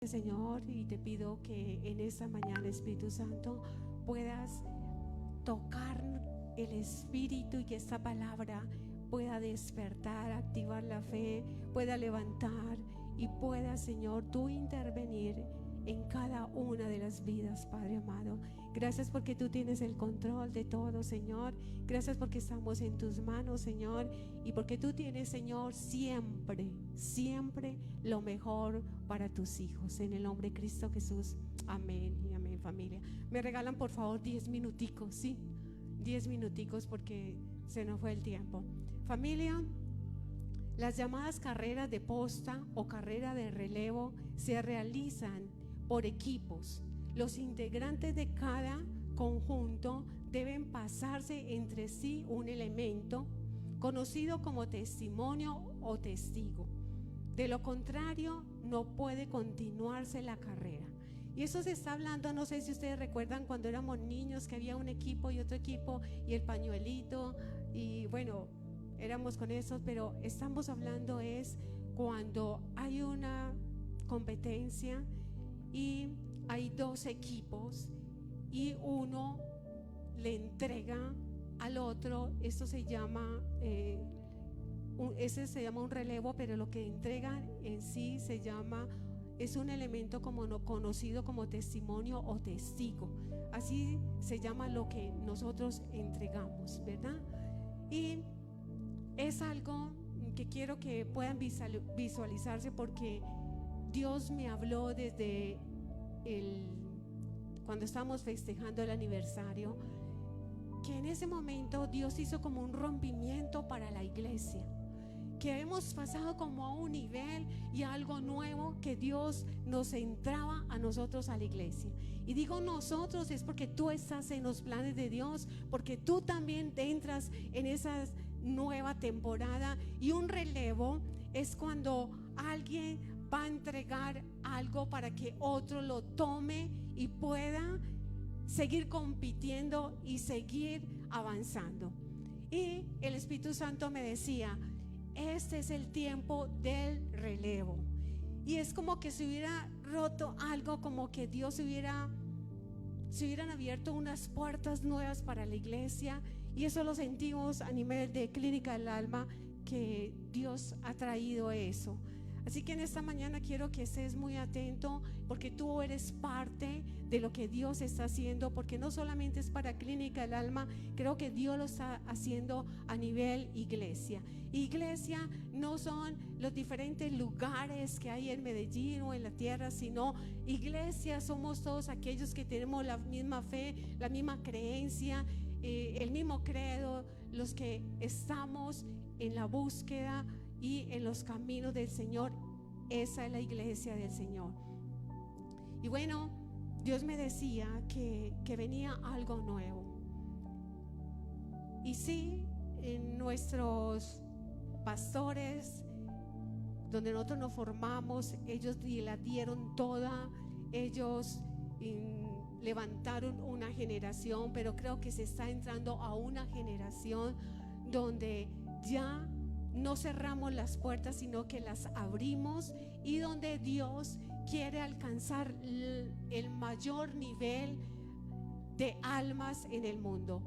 Señor, y te pido que en esta mañana, Espíritu Santo, puedas tocar el Espíritu y que esta palabra pueda despertar, activar la fe, pueda levantar y pueda, Señor, tú intervenir en cada una de las vidas, Padre amado. Gracias porque tú tienes el control de todo, Señor. Gracias porque estamos en tus manos, Señor, y porque tú tienes, Señor, siempre, siempre lo mejor para tus hijos. En el nombre de Cristo Jesús, amén y amén, familia. Me regalan por favor 10 minuticos, ¿sí? 10 minuticos porque se nos fue el tiempo. Familia, las llamadas carreras de posta o carrera de relevo se realizan por equipos. Los integrantes de cada conjunto deben pasarse entre sí un elemento conocido como testimonio o testigo. De lo contrario, no puede continuarse la carrera. Y eso se está hablando, no sé si ustedes recuerdan cuando éramos niños que había un equipo y otro equipo y el pañuelito y bueno, éramos con eso, pero estamos hablando es cuando hay una competencia y hay dos equipos y uno le entrega al otro, esto se llama ese se llama un relevo, pero lo que entrega en sí es un elemento como no conocido como testimonio o testigo. Así se llama lo que nosotros entregamos, ¿verdad? Y es algo que quiero que puedan visualizarse porque Dios me habló desde cuando estábamos festejando el aniversario, que en ese momento Dios hizo como un rompimiento para la iglesia, que hemos pasado como a un nivel y algo nuevo que Dios nos entraba a nosotros a la iglesia. Y digo nosotros es porque tú estás en los planes de Dios, porque tú también te entras en esa nueva temporada. Y un relevo es cuando alguien va a entregar algo para que otro lo tome y pueda seguir compitiendo y seguir avanzando. Y el Espíritu Santo me decía: este es el tiempo del relevo. Y es como que se hubiera roto algo, como que Dios se hubieran abierto unas puertas nuevas para la iglesia. Y eso lo sentimos a nivel de Clínica del Alma, que Dios ha traído eso. Así que en esta mañana quiero que estés muy atento, porque tú eres parte de lo que Dios está haciendo, porque no solamente es para Clínica del Alma, creo que Dios lo está haciendo a nivel iglesia. Iglesia no son los diferentes lugares que hay en Medellín o en la tierra, sino iglesia somos todos aquellos que tenemos la misma fe, la misma creencia, el mismo credo, los que estamos en la búsqueda y en los caminos del Señor. Esa es la iglesia del Señor. Y bueno, Dios me decía que venía algo nuevo. Y sí, en nuestros pastores, donde nosotros nos formamos, ellos la dieron toda, ellos levantaron una generación, pero creo que se está entrando a una generación donde ya no cerramos las puertas, sino que las abrimos, y donde Dios quiere alcanzar el mayor nivel de almas en el mundo.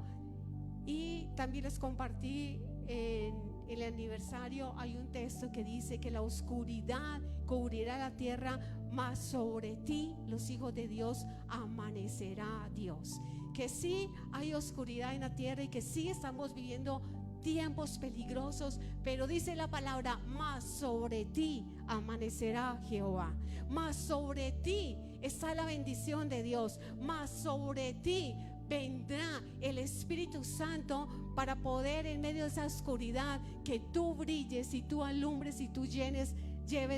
Y también les compartí en el aniversario, hay un texto que dice que la oscuridad cubrirá la tierra, mas sobre ti, los hijos de Dios, amanecerá Dios. Que sí hay oscuridad en la tierra y que sí estamos viviendo tiempos peligrosos, pero dice la palabra: mas sobre ti amanecerá Jehová, mas sobre ti está la bendición de Dios, mas sobre ti vendrá el Espíritu Santo para poder, en medio de esa oscuridad, que tú brilles y tú alumbres y tú lleves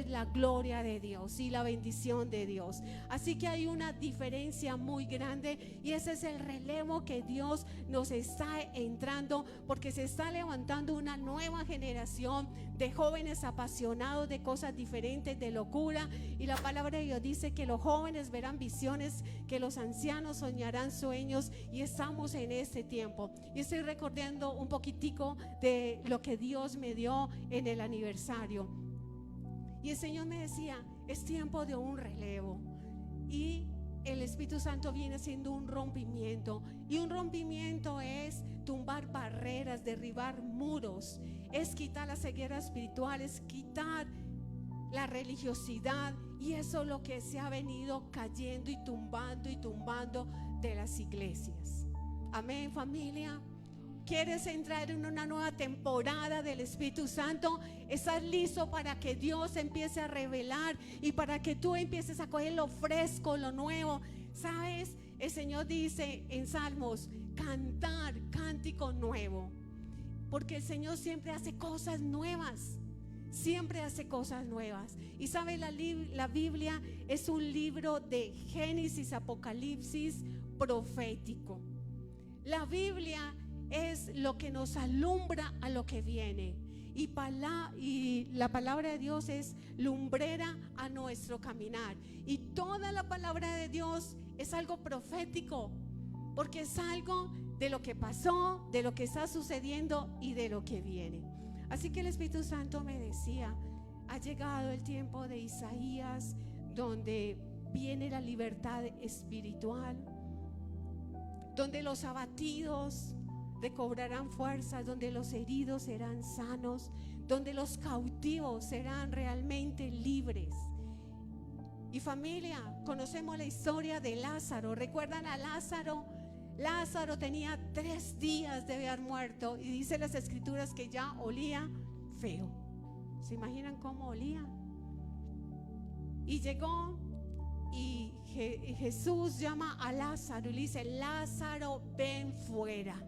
la gloria de Dios y la bendición de Dios. Así que hay una diferencia muy grande, y ese es el relevo que Dios nos está entrando, porque se está levantando una nueva generación de jóvenes apasionados de cosas diferentes, de locura. Y la palabra de Dios dice que los jóvenes verán visiones, que los ancianos soñarán sueños, y estamos en este tiempo. Y estoy recordando un poquitico de lo que Dios me dio en el aniversario. Y el Señor me decía: Es tiempo de un relevo. Y el Espíritu Santo viene haciendo un rompimiento. Y un rompimiento es tumbar barreras, derribar muros. Es quitar la ceguera espiritual, es quitar la religiosidad. Y eso es lo que se ha venido cayendo y tumbando de las iglesias. Amén, familia. ¿Quieres entrar en una nueva temporada del Espíritu Santo? ¿Estás listo para que Dios empiece a revelar y para que tú empieces a coger lo fresco, lo nuevo? ¿Sabes? El Señor dice en Salmos, cantar cántico nuevo, porque el Señor siempre hace cosas nuevas. Siempre hace cosas nuevas. Y sabe, la Biblia es un libro de Génesis, Apocalipsis profético. La Biblia es lo que nos alumbra a lo que viene. Y la palabra de Dios es lumbrera a nuestro caminar. Y toda la palabra de Dios es algo profético, porque es algo de lo que pasó, de lo que está sucediendo y de lo que viene. Así que el Espíritu Santo me decía, ha llegado el tiempo de Isaías, donde viene la libertad espiritual, donde los abatidos recobrarán fuerzas, donde los heridos serán sanos, donde los cautivos serán realmente libres. Y familia, conocemos la historia de Lázaro. ¿Recuerdan a Lázaro? Lázaro tenía 3 días de haber muerto y dice las escrituras que ya olía feo. ¿Se imaginan cómo olía? Y llegó y Jesús llama a Lázaro y le dice, Lázaro, ven fuera.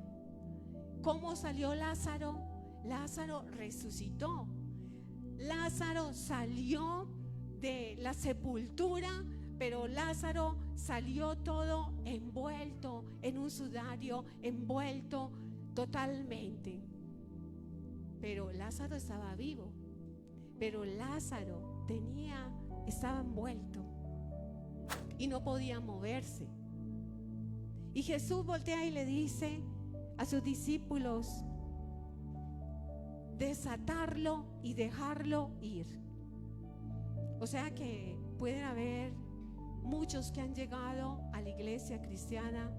¿Cómo salió Lázaro? Lázaro resucitó. Lázaro salió de la sepultura, pero Lázaro salió todo envuelto en un sudario, envuelto totalmente. Pero Lázaro estaba vivo, pero Lázaro estaba envuelto y no podía moverse. Y Jesús voltea y le dice a sus discípulos, desatarlo y dejarlo ir. O sea que pueden haber muchos que han llegado a la iglesia cristiana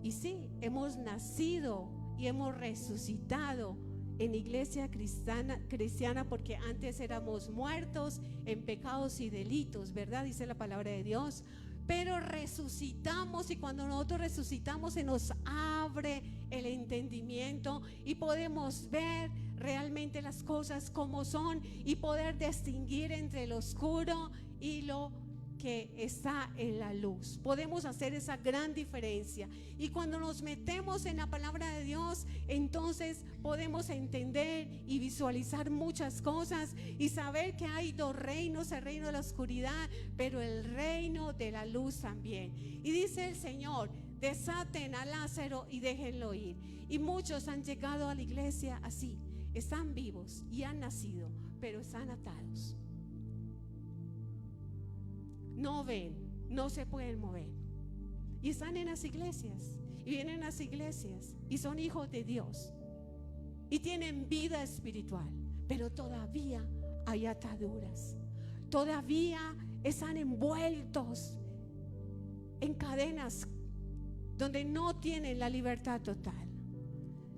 y sí, hemos nacido y hemos resucitado en la iglesia cristiana, porque antes éramos muertos en pecados y delitos, ¿verdad? Dice la palabra de Dios. Pero resucitamos, y cuando nosotros resucitamos se nos abre el entendimiento y podemos ver realmente las cosas como son y poder distinguir entre lo oscuro y lo que está en la luz. Podemos hacer esa gran diferencia, y cuando nos metemos en la palabra de Dios, entonces podemos entender y visualizar muchas cosas y saber que hay 2 reinos, el reino de la oscuridad, pero el reino de la luz también. Y dice el Señor, desaten a Lázaro y déjenlo ir. Y muchos han llegado a la iglesia así, están vivos y han nacido, pero están atados. No ven, no se pueden mover. Y están en las iglesias, y vienen a las iglesias, y son hijos de Dios, y tienen vida espiritual, pero todavía hay ataduras. Todavía están envueltos en cadenas donde no tienen la libertad total.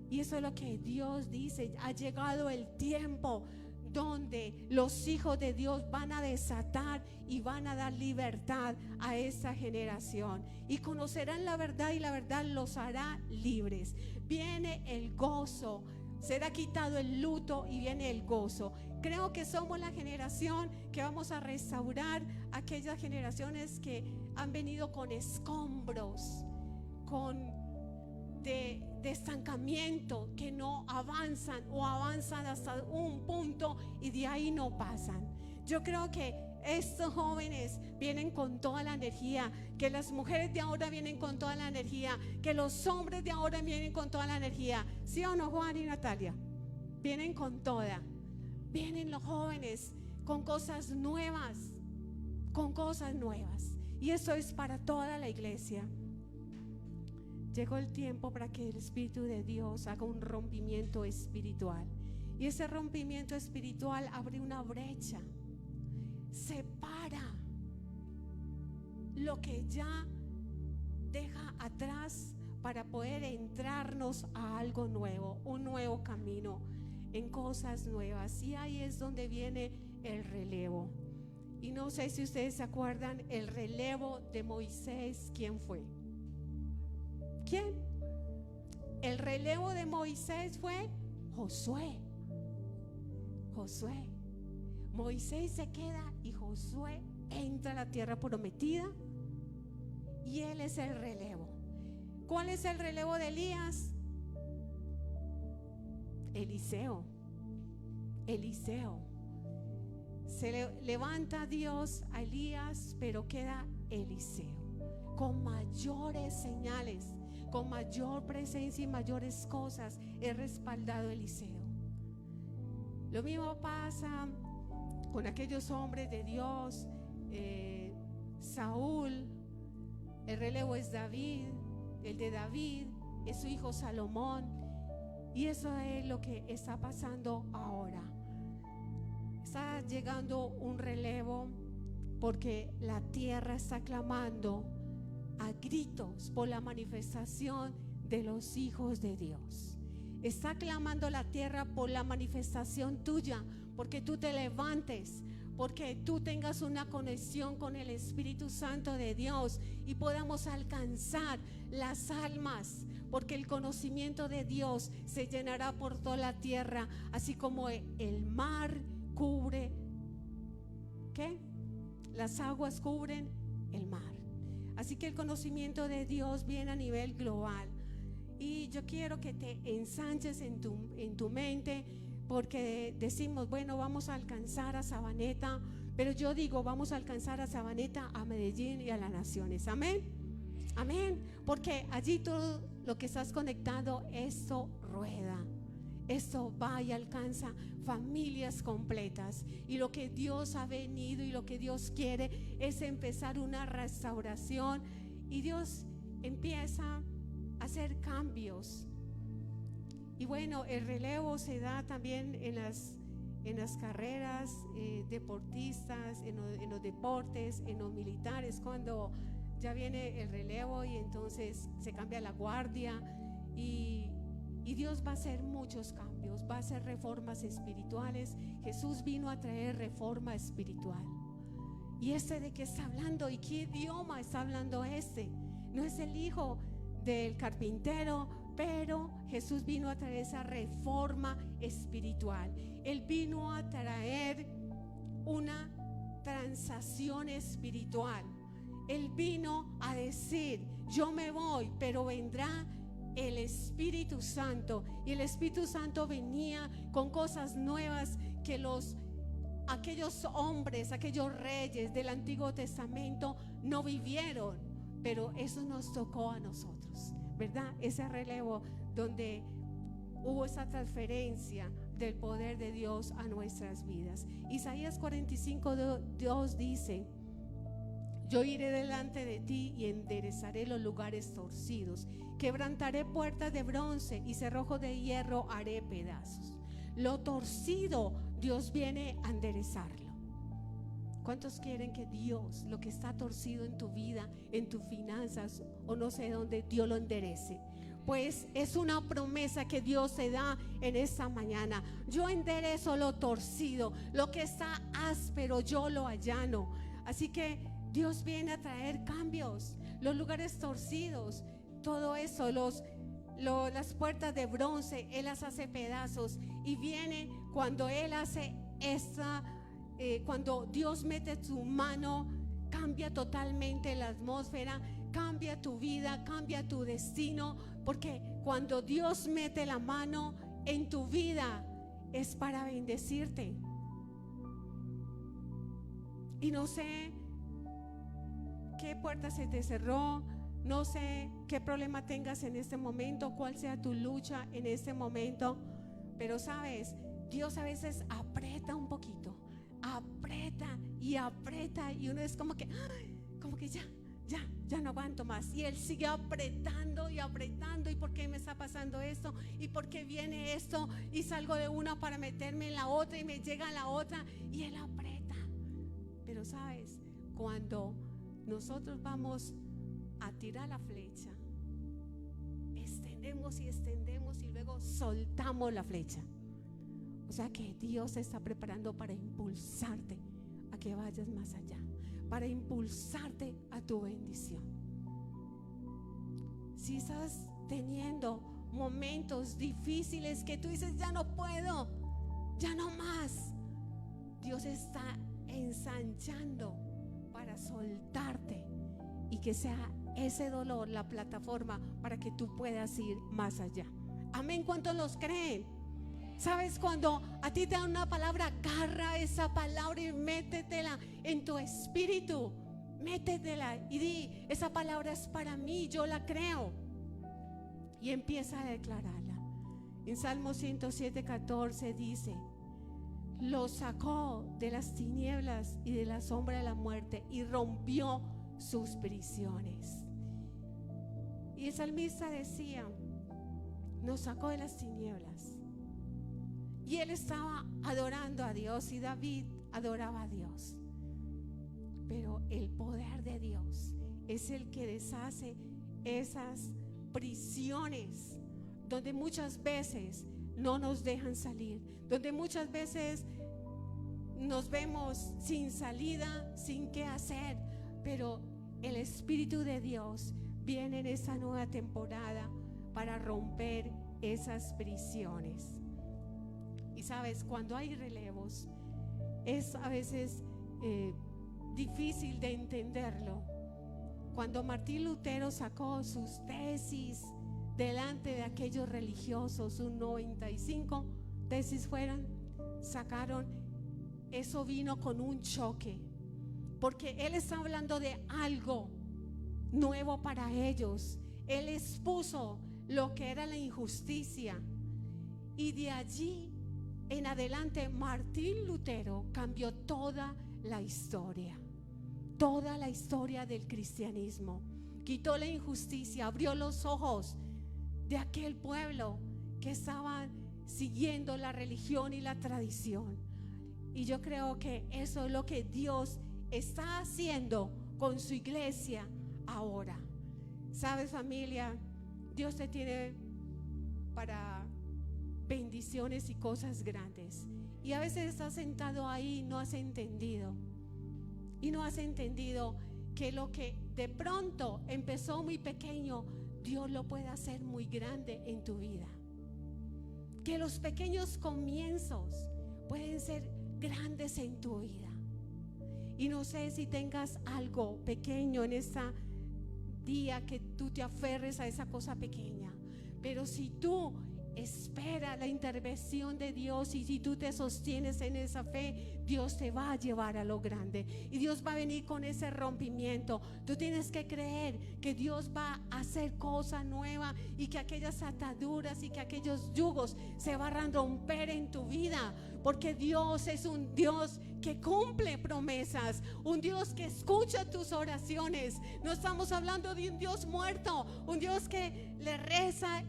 Y eso es lo que Dios dice. Ha llegado el tiempo donde los hijos de Dios van a desatar y van a dar libertad a esa generación, y conocerán la verdad y la verdad los hará libres. Viene el gozo, será quitado el luto y viene el gozo. Creo que somos la generación que vamos a restaurar aquellas generaciones que han venido con escombros, de estancamiento, que no avanzan o avanzan hasta un punto y de ahí no pasan. Yo creo que estos jóvenes vienen con toda la energía, que las mujeres de ahora vienen con toda la energía, que los hombres de ahora vienen con toda la energía. ¿Sí o no, Juan y Natalia? Vienen con toda. Vienen los jóvenes con cosas nuevas, y eso es para toda la iglesia. Llegó el tiempo para que el Espíritu de Dios haga un rompimiento espiritual. Y ese rompimiento espiritual abre una brecha, separa lo que ya deja atrás para poder entrarnos a algo nuevo, un nuevo camino, en cosas nuevas. Y ahí es donde viene el relevo. Y no sé si ustedes se acuerdan, el relevo de Moisés, ¿quién fue? ¿Quién? El relevo de Moisés fue Josué. Josué. Moisés se queda y Josué entra a la tierra prometida y él es el relevo. ¿Cuál es el relevo de Elías? Eliseo. Se levanta Dios a Elías, pero queda Eliseo con mayores señales, con mayor presencia y mayores cosas. Es respaldado Eliseo. Lo mismo pasa con aquellos hombres de Dios. Saúl, el relevo es David. El de David es su hijo Salomón. Y eso es lo que está pasando ahora. Está llegando un relevo porque la tierra está clamando a gritos por la manifestación de los hijos de Dios. Está clamando la tierra por la manifestación tuya, porque tú te levantes, porque tú tengas una conexión con el Espíritu Santo de Dios y podamos alcanzar las almas, porque el conocimiento de Dios se llenará por toda la tierra, así como el mar cubre, ¿qué? Las aguas cubren el mar. Así que el conocimiento de Dios viene a nivel global. Y yo quiero que te ensanches en tu mente, porque decimos, bueno, vamos a alcanzar a Sabaneta, pero yo digo, vamos a alcanzar a Sabaneta, a Medellín y a las naciones. Amén, amén, porque allí todo lo que estás conectado, esto rueda, esto va y alcanza familias completas. Y lo que Dios ha venido y lo que Dios quiere es empezar una restauración, y Dios empieza a hacer cambios. Y bueno, el relevo se da también en las carreras deportistas, en los deportes, en los militares, cuando ya viene el relevo y entonces se cambia la guardia, y Dios va a hacer muchos cambios, va a hacer reformas espirituales. Jesús vino a traer reforma espiritual. ¿Y de qué está hablando? ¿Y qué idioma está hablando este? No es el hijo del carpintero, pero Jesús vino a traer esa reforma espiritual. Él vino a traer una transacción espiritual. Él vino a decir, yo me voy, pero vendrá el Espíritu Santo. Y el Espíritu Santo venía con cosas nuevas que aquellos hombres, aquellos reyes del Antiguo Testamento no vivieron, pero eso nos tocó a nosotros, ¿verdad? Ese relevo donde hubo esa transferencia del poder de Dios a nuestras vidas. Isaías 45:2 dice, yo iré delante de ti y enderezaré los lugares torcidos, quebrantaré puertas de bronce y cerrojos de hierro haré pedazos. Lo torcido, Dios viene a enderezarlo. ¿Cuántos quieren que Dios, lo que está torcido en tu vida, en tus finanzas o no sé dónde, Dios lo enderece? Pues es una promesa que Dios se da en esta mañana. Yo enderezo lo torcido, lo que está áspero, yo lo allano. Así que Dios viene a traer cambios. Los lugares torcidos, todo eso, las puertas de bronce, Él las hace pedazos. Y viene cuando Él hace cuando Dios mete su mano, cambia totalmente la atmósfera, cambia tu vida, cambia tu destino. Porque cuando Dios mete la mano en tu vida es para bendecirte. Y no sé qué puerta se te cerró, no sé qué problema tengas en este momento, cuál sea tu lucha en este momento, pero sabes, Dios a veces aprieta un poquito, aprieta y uno es como que ya no aguanto más, y Él sigue apretando y apretando. ¿Y por qué me está pasando esto? ¿Y por qué viene esto? Y salgo de una para meterme en la otra y me llega a la otra, y Él aprieta. Pero sabes, cuando nosotros vamos a tirar la flecha, extendemos y luego soltamos la flecha. O sea que Dios se está preparando para impulsarte a que vayas más allá, para impulsarte a tu bendición. Si estás teniendo momentos difíciles que tú dices, ya no puedo, ya no más, Dios está ensanchando para soltarte y que sea ese dolor la plataforma para que tú puedas ir más allá. Amén. ¿Cuántos los creen? ¿Sabes? Cuando a ti te dan una palabra, agarra esa palabra y métetela en tu espíritu. Métetela y di, esa palabra es para mí, yo la creo. Y empieza a declararla. En Salmo 107:14 dice: lo sacó de las tinieblas y de la sombra de la muerte y rompió sus prisiones. Y el salmista decía, nos sacó de las tinieblas. Y él estaba adorando a Dios y David adoraba a Dios. Pero el poder de Dios es el que deshace esas prisiones donde muchas veces no nos dejan salir, donde muchas veces nos vemos sin salida, sin qué hacer. Pero el Espíritu de Dios viene en esta nueva temporada para romper esas prisiones. Y sabes, cuando hay relevos es a veces difícil de entenderlo. Cuando Martín Lutero sacó sus tesis delante de aquellos religiosos, sus 95 tesis sacaron, eso vino con un choque, porque él está hablando de algo nuevo para ellos. Él expuso lo que era la injusticia, y de allí en adelante Martín Lutero cambió toda la historia del cristianismo. Quitó la injusticia, abrió los ojos de aquel pueblo que estaban siguiendo la religión y la tradición. Y yo creo que eso es lo que Dios está haciendo con su iglesia ahora. ¿Sabes, familia? Dios te tiene para bendiciones y cosas grandes. Y a veces estás sentado ahí y no has entendido. Y no has entendido que lo que de pronto empezó muy pequeño, Dios lo puede hacer muy grande en tu vida. Que los pequeños comienzos pueden ser grandes en tu vida. Y no sé si tengas algo pequeño en este día, que tú te aferres a esa cosa pequeña. Pero si tú espera la intervención de Dios y si tú te sostienes en esa fe, Dios te va a llevar a lo grande y Dios va a venir con ese rompimiento. Tú tienes que creer que Dios va a hacer cosa nueva y que aquellas ataduras y que aquellos yugos se van a romper en tu vida, porque Dios es un Dios que cumple promesas, un Dios que escucha tus oraciones. No estamos hablando de un Dios muerto, un Dios que le reza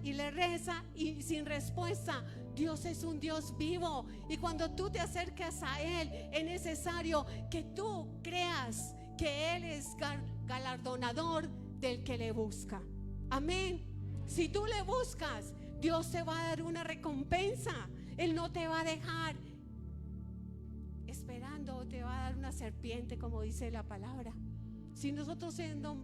y sin respuesta. Dios es un Dios vivo, y cuando tú te acercas a Él es necesario que tú creas que Él es galardonador del que le busca. Amén. Si tú le buscas, Dios te va a dar una recompensa. Él no te va a dejar esperando, te va a dar una serpiente, como dice la palabra. Si nosotros, siendo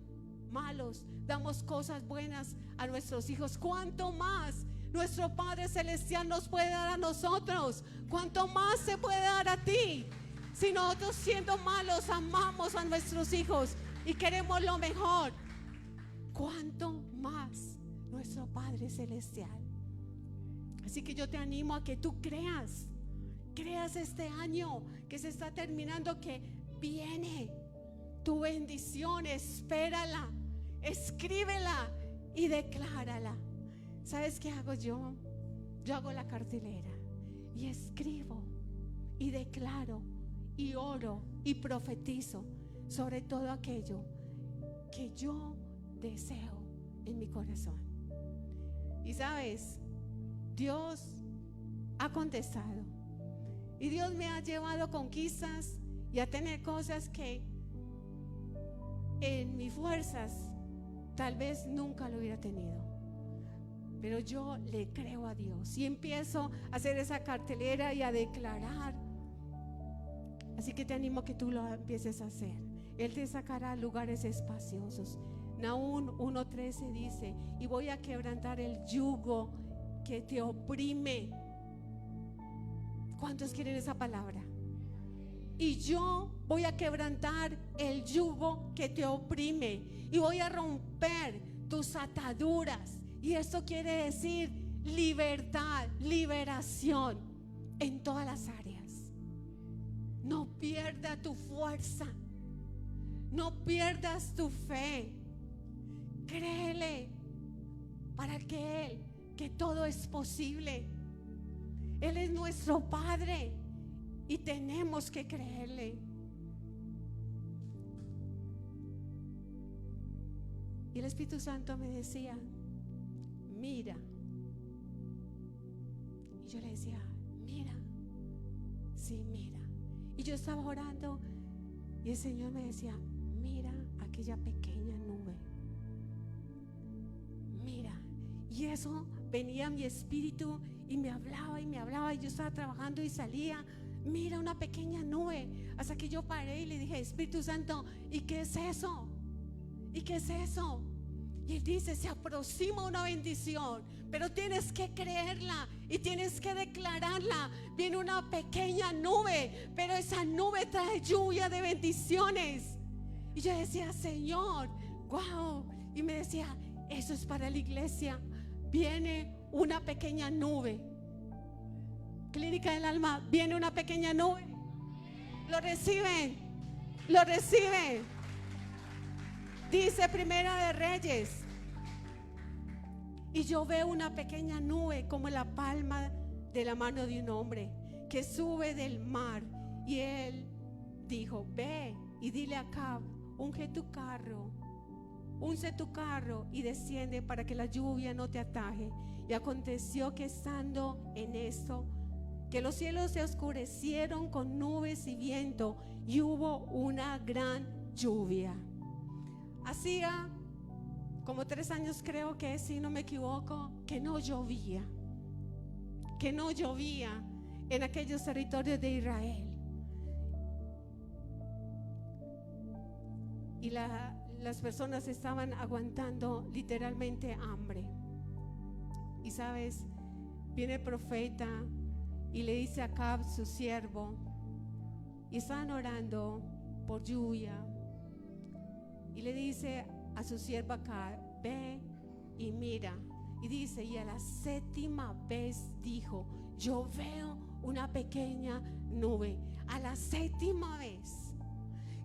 malos, damos cosas buenas a nuestros hijos, ¿cuánto más nuestro Padre Celestial nos puede dar a nosotros? ¿Cuánto más se puede dar a ti? Si nosotros, siendo malos, amamos a nuestros hijos y queremos lo mejor, ¿cuánto más nuestro Padre Celestial? Así que yo te animo a que tú creas este año que se está terminando, que viene tu bendición. Espérala, escríbela y declárala. ¿Sabes qué hago yo? Yo hago la cartelera y escribo y declaro y oro y profetizo sobre todo aquello que yo deseo en mi corazón. Y sabes, Dios ha contestado, y Dios me ha llevado a conquistas y a tener cosas que en mis fuerzas tal vez nunca lo hubiera tenido. Pero yo le creo a Dios y empiezo a hacer esa cartelera y a declarar. Así que te animo a que tú lo empieces a hacer. Él te sacará a lugares espaciosos. Nahum 1:13 dice: y voy a quebrantar el yugo que te oprime. ¿Cuántos quieren esa palabra? Y yo voy a quebrantar el yugo que te oprime y voy a romper tus ataduras. Y esto quiere decir libertad, liberación en todas las áreas. No pierdas tu fuerza, no pierdas tu fe. Créele para que Él, que todo es posible. Él es nuestro Padre y tenemos que creerle. Y el Espíritu Santo me decía: mira. Y yo le decía: mira. Sí, mira. Y yo estaba orando y el Señor me decía: mira aquella pequeña nube. Mira. Y eso venía a mi espíritu y me hablaba y me hablaba. Y yo estaba trabajando y salía: mira una pequeña nube. Hasta que yo paré y le dije: Espíritu Santo, ¿y qué es eso? ¿Y qué es eso? Y Él dice: se aproxima una bendición, pero tienes que creerla y tienes que declararla. Viene una pequeña nube, pero esa nube trae lluvia de bendiciones. Y yo decía: Señor, wow. Y me decía: eso es para la iglesia. Viene una pequeña nube. Clínica del Alma, viene una pequeña nube. ¿Lo reciben? ¿Lo reciben? Dice Primera de Reyes: y yo veo una pequeña nube como la palma de la mano de un hombre que sube del mar. Y él dijo: ve y dile a Acab: unce tu carro y desciende para que la lluvia no te ataje. Y aconteció que estando en esto, que los cielos se oscurecieron con nubes y viento, y hubo una gran lluvia. Hacía como 3 años, creo que, si no me equivoco, que no llovía en aquellos territorios de Israel. Y las personas estaban aguantando literalmente hambre. Y sabes, viene el profeta y le dice a Acab, su siervo, y estaban orando por lluvia, y le dice a su siervo Acab: ve y mira. Y dice: y a la 7ª vez dijo: yo veo una pequeña nube. A la 7ª vez.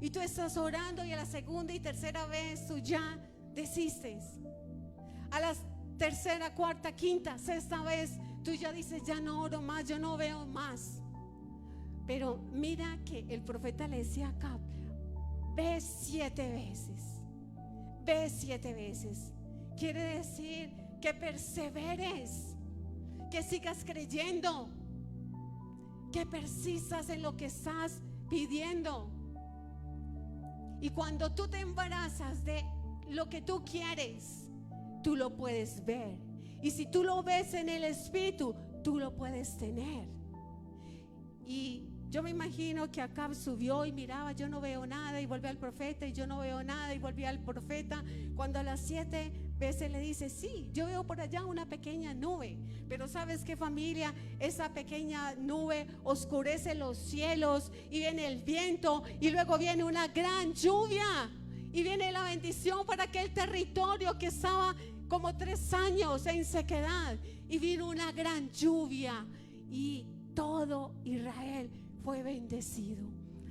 Y tú estás orando y a la 2ª y 3ª vez tú ya desistes. A la 3ª, 4ª, 5ª, 6ª vez tú ya dices: ya no oro más, yo no veo más. Pero mira que el profeta le decía a Acab: ve 7 veces. Ve 7 veces. Quiere decir que perseveres, que sigas creyendo, que persistas en lo que estás pidiendo. Y cuando tú te embarazas de lo que tú quieres, tú lo puedes ver. Y si tú lo ves en el Espíritu, tú lo puedes tener. Y yo me imagino que Acab subió y miraba: yo no veo nada, y volvió al profeta, y yo no veo nada, y volvió al profeta. Cuando a las 7 veces le dice: sí, yo veo por allá una pequeña nube. Pero ¿sabes qué, familia? Esa pequeña nube oscurece los cielos, y viene el viento, y luego viene una gran lluvia, y viene la bendición para aquel territorio que estaba como 3 años en sequedad. Y vino una gran lluvia, y todo Israel fue bendecido.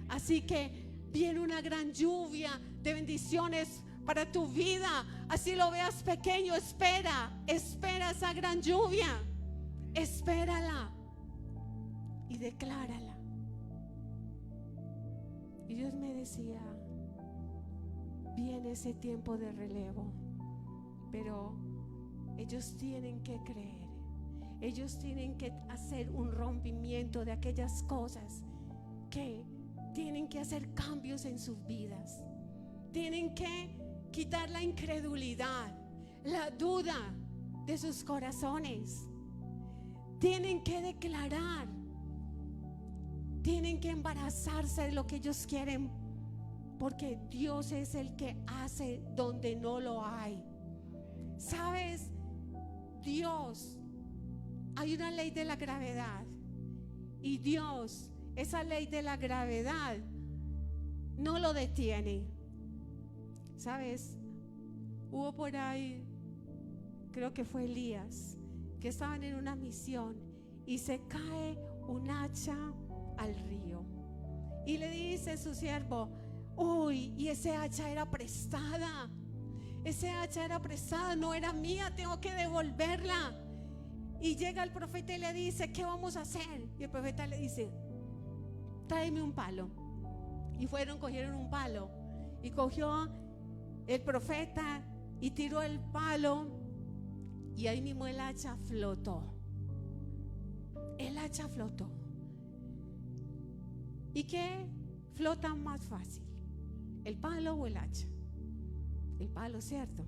Así que viene una gran lluvia de bendiciones para tu vida. Así lo veas pequeño, espera esa gran lluvia. Espérala y declárala. Y Dios me decía: viene ese tiempo de relevo, pero ellos tienen que creer. Ellos tienen que hacer un rompimiento de aquellas cosas que tienen que hacer cambios en sus vidas. Tienen que quitar la incredulidad, la duda de sus corazones. Tienen que declarar. Tienen que embarazarse de lo que ellos quieren, porque Dios es el que hace donde no lo hay. ¿Sabes? Dios, hay una ley de la gravedad, y Dios, esa ley de la gravedad no lo detiene. ¿Sabes? Hubo por ahí, creo que fue Elías, que estaban en una misión y se cae un hacha al río, y le dice su siervo: uy, y ese hacha era prestada, ese hacha era prestada, no era mía, tengo que devolverla. Y llega el profeta y le dice: ¿qué vamos a hacer? Y el profeta le dice: tráeme un palo. Y fueron, cogieron un palo, y cogió el profeta y tiró el palo, y ahí mismo el hacha flotó. El hacha flotó. ¿Y qué flota más fácil? ¿El palo o el hacha? El palo, ¿cierto?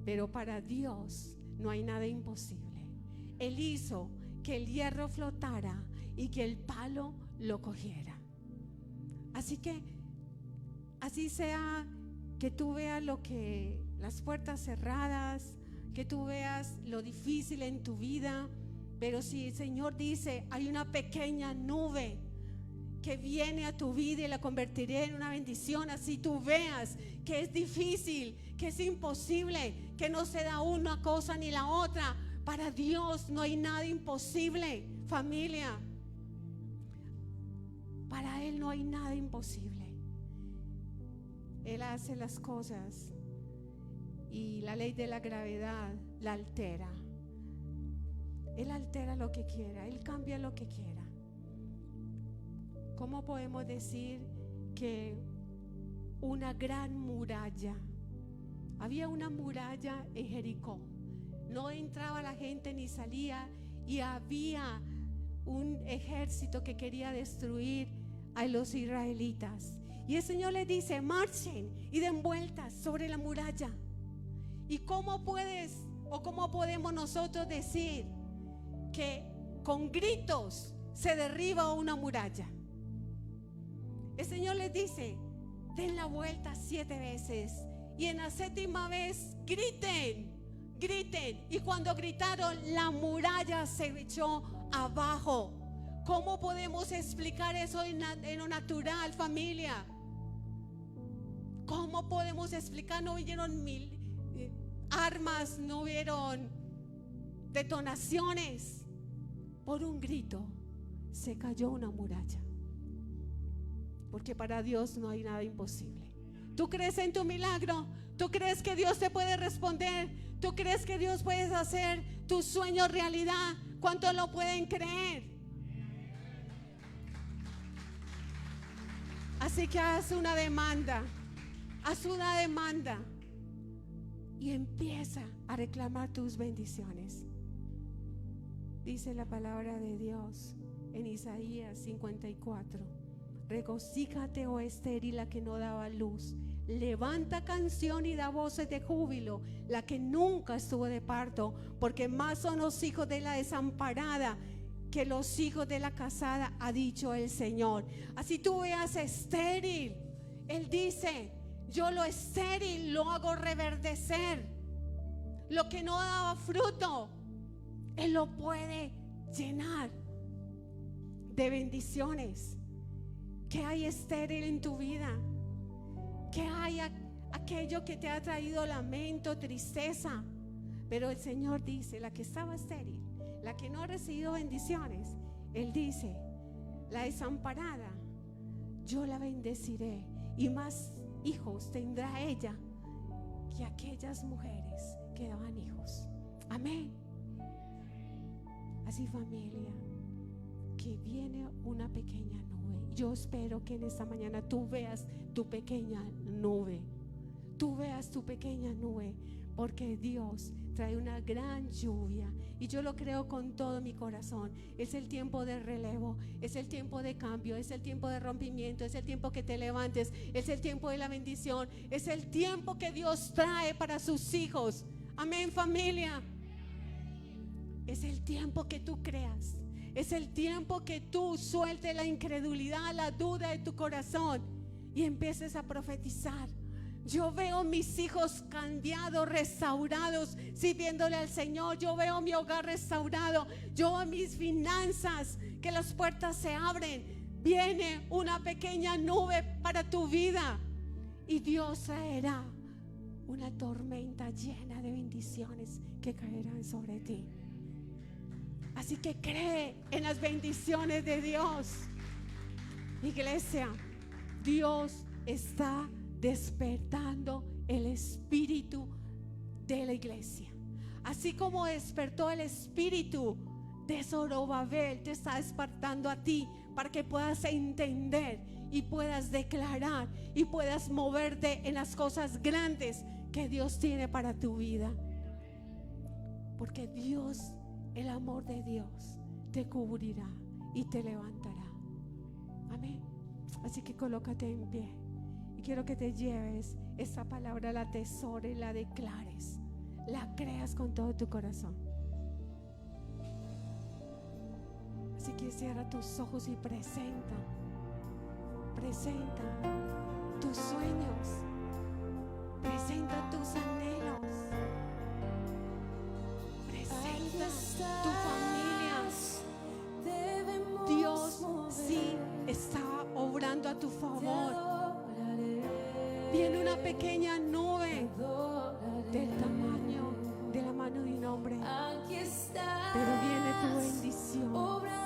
Pero para Dios no hay nada imposible. Él hizo que el hierro flotara y que el palo lo cogiera. Así que así sea que tú veas las puertas cerradas, que tú veas lo difícil en tu vida, pero si el Señor dice: hay una pequeña nube que viene a tu vida y la convertiré en una bendición, así tú veas que es difícil, que es imposible, que no se da una cosa ni la otra. Para Dios no hay nada imposible, familia. Para Él no hay nada imposible. Él hace las cosas y la ley de la gravedad la altera. Él altera lo que quiera, Él cambia lo que quiera. ¿Cómo podemos decir que una gran muralla? Había una muralla en Jericó. No entraba la gente ni salía, y había un ejército que quería destruir a los israelitas. Y el Señor les dice: marchen y den vueltas sobre la muralla. ¿Y cómo puedes o cómo podemos nosotros decir que con gritos se derriba una muralla? El Señor les dice: den la vuelta 7 veces, y en la 7ª vez griten, griten. Y cuando gritaron, la muralla se echó abajo. ¿Cómo podemos explicar eso en lo natural, familia? ¿Cómo podemos explicar? No vieron armas, no vieron detonaciones. Por un grito se cayó una muralla. Porque para Dios no hay nada imposible. ¿Tú crees en tu milagro? ¿Tú crees que Dios te puede responder? ¿Tú crees que Dios puede hacer tu sueño realidad? ¿Cuántos lo pueden creer? Así que haz una demanda. Haz una demanda y empieza a reclamar tus bendiciones. Dice la palabra de Dios en Isaías 54: regocíjate, oh estéril, la que no daba luz. Levanta canción y da voces de júbilo, la que nunca estuvo de parto, porque más son los hijos de la desamparada que los hijos de la casada, ha dicho el Señor. Así tú veas estéril, Él dice: yo lo estéril lo hago reverdecer. Lo que no daba fruto, Él lo puede llenar de bendiciones. ¿Qué hay estéril en tu vida? ¿Qué hay aquello que te ha traído lamento, tristeza? Pero el Señor dice: la que estaba estéril, la que no ha recibido bendiciones, Él dice: la desamparada, yo la bendeciré, y más hijos tendrá ella que aquellas mujeres que daban hijos. Amén. Así, familia, que viene una pequeña nube. Yo espero que en esta mañana tú veas tu pequeña nube. Tú veas tu pequeña nube, porque Dios trae una gran lluvia, y yo lo creo con todo mi corazón. Es el tiempo de relevo, es el tiempo de cambio, es el tiempo de rompimiento, es el tiempo que te levantes, es el tiempo de la bendición, es el tiempo que Dios trae para sus hijos. Amén, familia. Es el tiempo que tú creas, es el tiempo que tú sueltes la incredulidad, la duda de tu corazón y empieces a profetizar. Yo veo mis hijos cambiados, restaurados, sirviéndole al Señor. Yo veo mi hogar restaurado. Yo veo mis finanzas, que las puertas se abren. Viene una pequeña nube para tu vida y Dios traerá una tormenta llena de bendiciones que caerán sobre ti. Así que cree en las bendiciones de Dios. Iglesia, Dios está despertando el espíritu de la iglesia. Así como despertó el espíritu de Zorobabel, te está despertando a ti para que puedas entender y puedas declarar y puedas moverte en las cosas grandes que Dios tiene para tu vida. Porque Dios, el amor de Dios, te cubrirá y te levantará. Amén. Así que colócate en pie. Quiero que te lleves esta palabra, la atesores, la declares, la creas con todo tu corazón. Así que cierra tus ojos y presenta tus sueños, presenta tus anhelos, presenta tu familia. Dios sí está obrando a tu favor. Viene una pequeña nube del tamaño de la mano de un hombre, pero viene tu bendición.